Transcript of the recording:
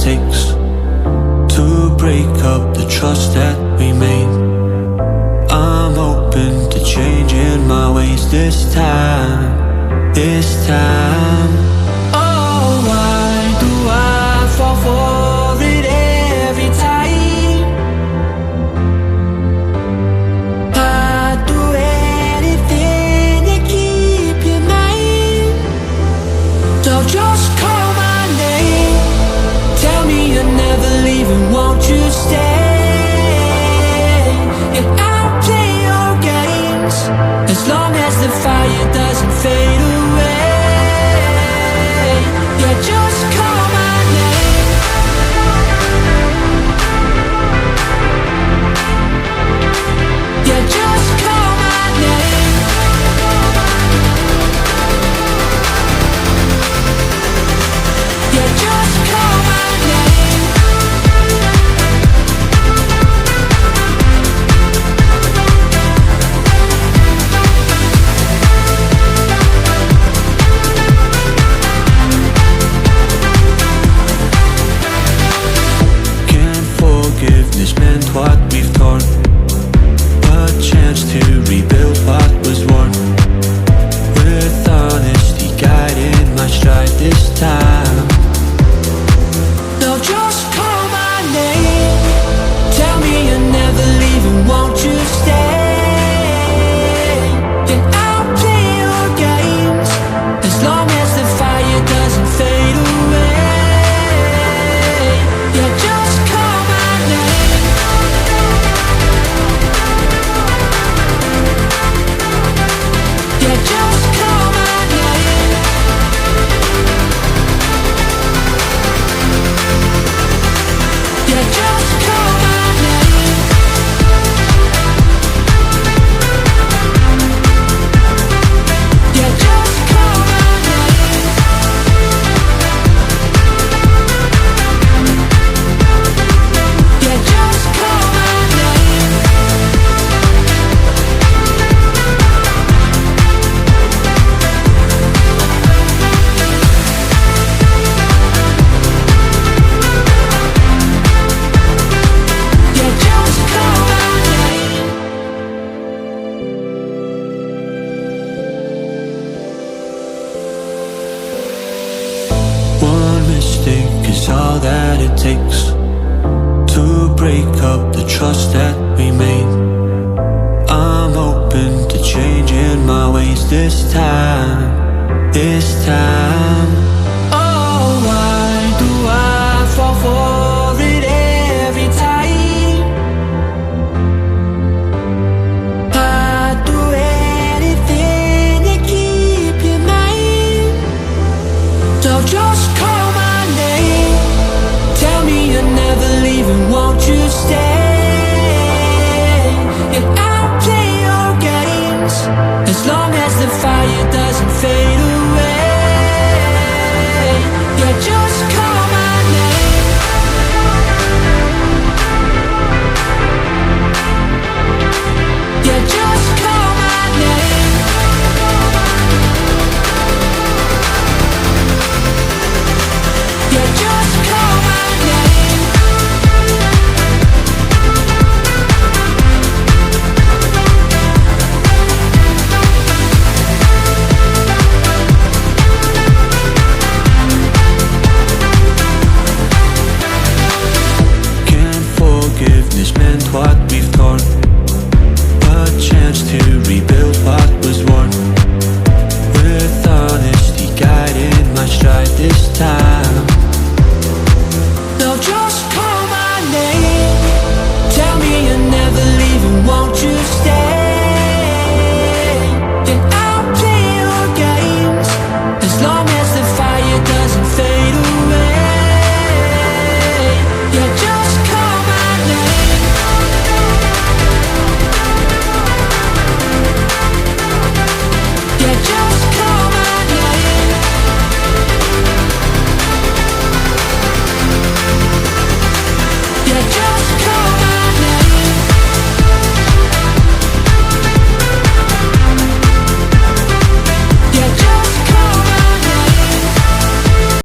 takes to break up the trust that we made. I'm open to changing my ways this time, this time. Oh, why do I fall for it every time? I'd do anything to keep you mine. So just call my name, tell me you're never leaving, won't you stay? And I'll play your games as long as the fire doesn't fade away. Yeah, just call my name. Yeah, just call my name. Yeah, just call my name. Can't forgiveness meant what we've torn, a chance to rebuild what was worn, with honesty guiding my stride this time. So just call my name, tell me you're never leaving, won't you stay? And I'll play your games as long as the fire doesn't fade away. Yeah, just call my name. Yeah, just call my name. Yeah, just call my name. Yeah, just call my name. Yeah, just call my name. Yeah, just call my name. One mistake is all that it takes to break up the trust that we made. I'm open to changing my ways this time, this time. Oh, why do I fall for it every time? I'd do anything to keep you mine. So just call my name, tell me you're never leaving, won't you stay? And I'll play your games as long as the fire doesn't fade away. Yeah, just call my name. Yeah, just call my name. Yeah, just call my name. Can't forgiveness meant what we've torn,